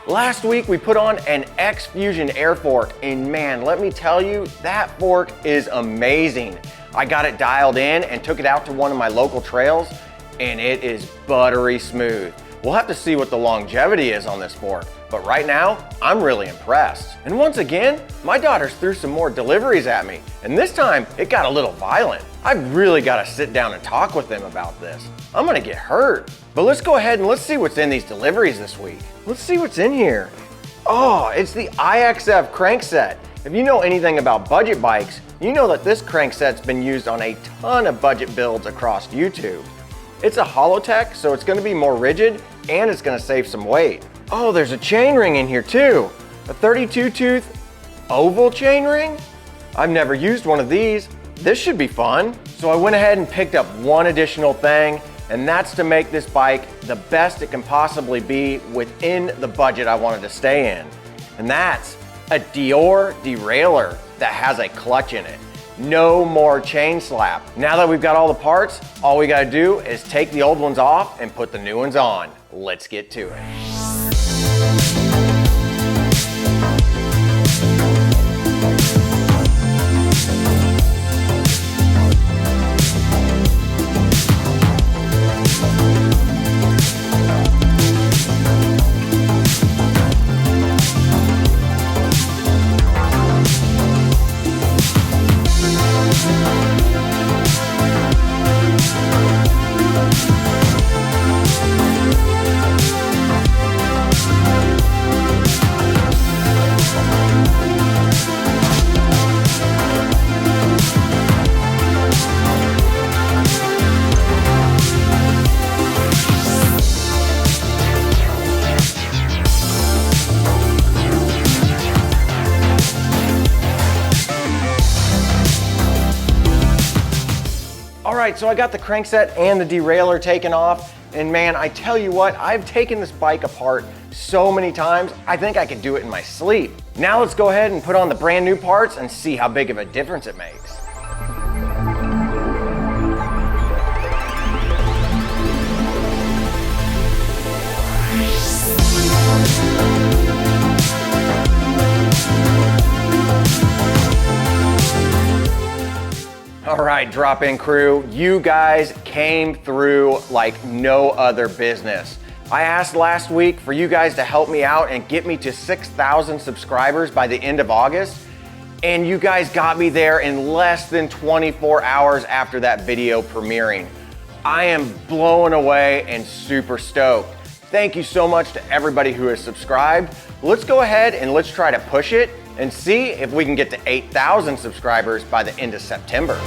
Last week we put on an X Fusion air fork, and man, let me tell you, that fork is amazing. I got it dialed in and took it out to one of my local trails, and it is buttery smooth. We'll have to see what the longevity is on this fork, but right now, I'm really impressed. And once again, my daughters threw some more deliveries at me, and this time it got a little violent. I've really got to sit down and talk with them about this. I'm gonna get hurt. But let's go ahead and let's see what's in these deliveries this week. Let's see what's in here. Oh, it's the IXF crankset. If you know anything about budget bikes, you know that this crankset's been used on a ton of budget builds across YouTube. It's a Holotech, so it's gonna be more rigid and it's gonna save some weight. Oh, there's a chain ring in here too. A 32 tooth oval chain ring? I've never used one of these. This should be fun. So I went ahead and picked up one additional thing, and that's to make this bike the best it can possibly be within the budget I wanted to stay in. And that's a Dior derailleur that has a clutch in it. No more chain slap. Now that we've got all the parts, all we gotta do is take the old ones off and put the new ones on. Let's get to it. All right, so I got the crankset and the derailleur taken off, and man, I tell you what, I've taken this bike apart so many times, I think I could do it in my sleep. Now let's go ahead and put on the brand new parts and see how big of a difference it makes. All right, drop-in crew, you guys came through like no other business. I asked last week for you guys to help me out and get me to 6,000 subscribers by the end of August, and you guys got me there in less than 24 hours after that video premiering. I am blown away and super stoked. Thank you so much to everybody who has subscribed. Let's go ahead and let's try to push it and see if we can get to 8,000 subscribers by the end of September.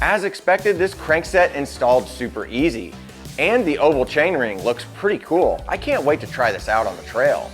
As expected, this crankset installed super easy. And the oval chainring looks pretty cool. I can't wait to try this out on the trail.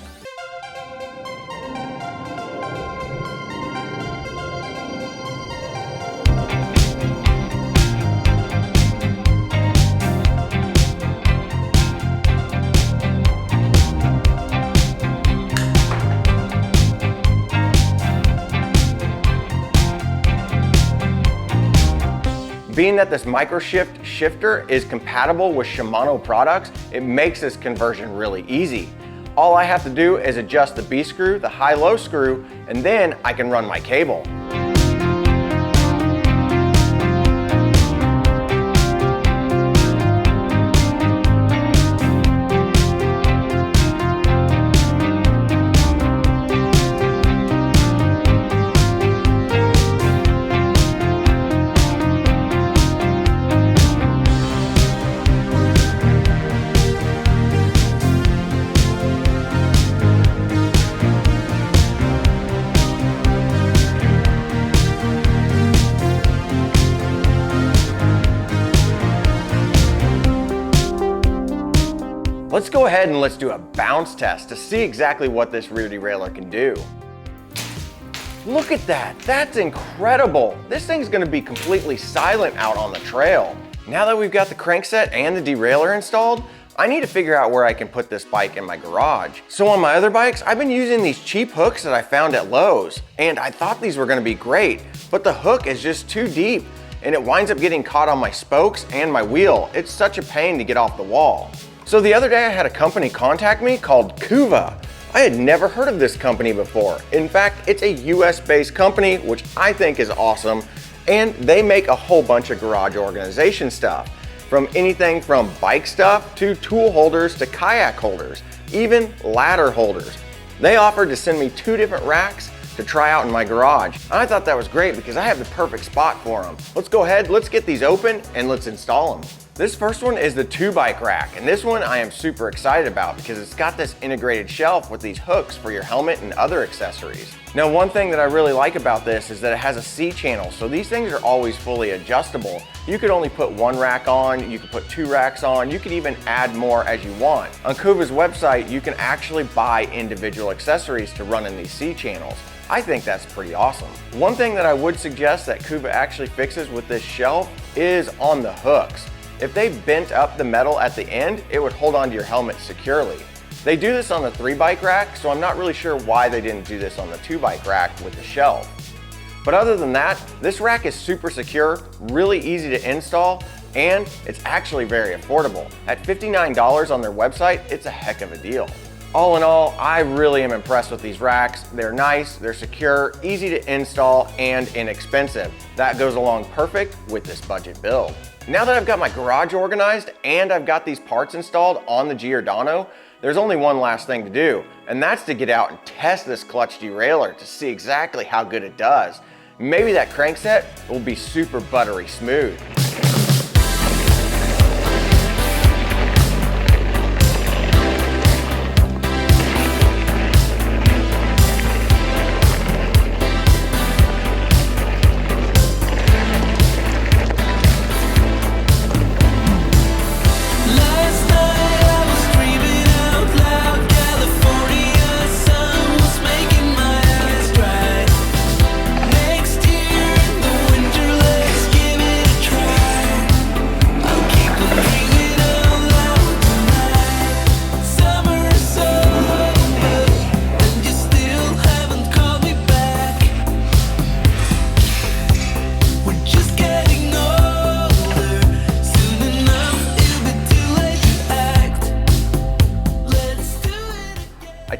Being that this microshift shifter is compatible with Shimano products, it makes this conversion really easy. All I have to do is adjust the B screw, the high-low screw, and then I can run my cable. Let's go ahead and let's do a bounce test to see exactly what this rear derailleur can do. Look at that, that's incredible. This thing's gonna be completely silent out on the trail. Now that we've got the crankset and the derailleur installed, I need to figure out where I can put this bike in my garage. So on my other bikes, I've been using these cheap hooks that I found at Lowe's, and I thought these were gonna be great, but the hook is just too deep, and it winds up getting caught on my spokes and my wheel. It's such a pain to get off the wall. So the other day I had a company contact me called Koova. I had never heard of this company before. In fact, it's a US-based company, which I think is awesome, and they make a whole bunch of garage organization stuff. From anything from bike stuff to tool holders to kayak holders, even ladder holders. They offered to send me 2 different racks to try out in my garage. I thought that was great because I have the perfect spot for them. Let's go ahead, let's get these open and let's install them. This first one is the 2-bike rack, and this one I am super excited about because it's got this integrated shelf with these hooks for your helmet and other accessories. Now, one thing that I really like about this is that it has a C channel, so these things are always fully adjustable. You could only put 1 rack on, you could put 2 racks on, you could even add more as you want. On Koova's website, you can actually buy individual accessories to run in these C channels. I think that's pretty awesome. One thing that I would suggest that Koova actually fixes with this shelf is on the hooks. If they bent up the metal at the end, it would hold onto your helmet securely. They do this on the 3-bike rack, so I'm not really sure why they didn't do this on the 2-bike rack with the shelf. But other than that, this rack is super secure, really easy to install, and it's actually very affordable. At $59 on their website, it's a heck of a deal. All in all, I really am impressed with these racks. They're nice, they're secure, easy to install, and inexpensive. That goes along perfect with this budget build. Now that I've got my garage organized and I've got these parts installed on the Giordano, there's only one last thing to do, and that's to get out and test this clutch derailleur to see exactly how good it does. Maybe that crankset will be super buttery smooth.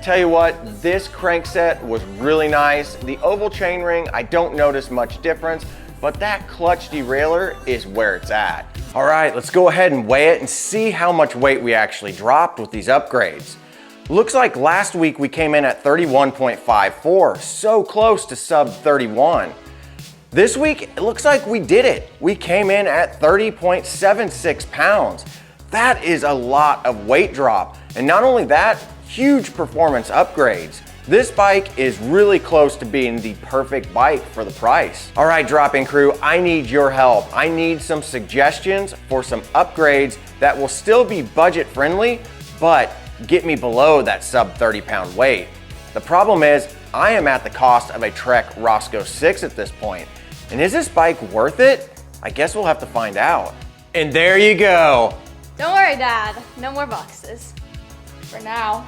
Tell you what, this crankset was really nice. The oval chainring, I don't notice much difference, but that clutch derailleur is where it's at. All right, let's go ahead and weigh it and see how much weight we actually dropped with these upgrades. Looks like last week we came in at 31.54, so close to sub 31. This week, it looks like we did it. We came in at 30.76 pounds. That is a lot of weight drop. And not only that, huge performance upgrades. This bike is really close to being the perfect bike for the price. All right, drop-in crew, I need your help. I need some suggestions for some upgrades that will still be budget friendly, but get me below that sub 30-pound weight. The problem is, I am at the cost of a Trek Roscoe 6 at this point. And is this bike worth it? I guess we'll have to find out. And there you go. Don't worry, Dad. No more boxes. For now.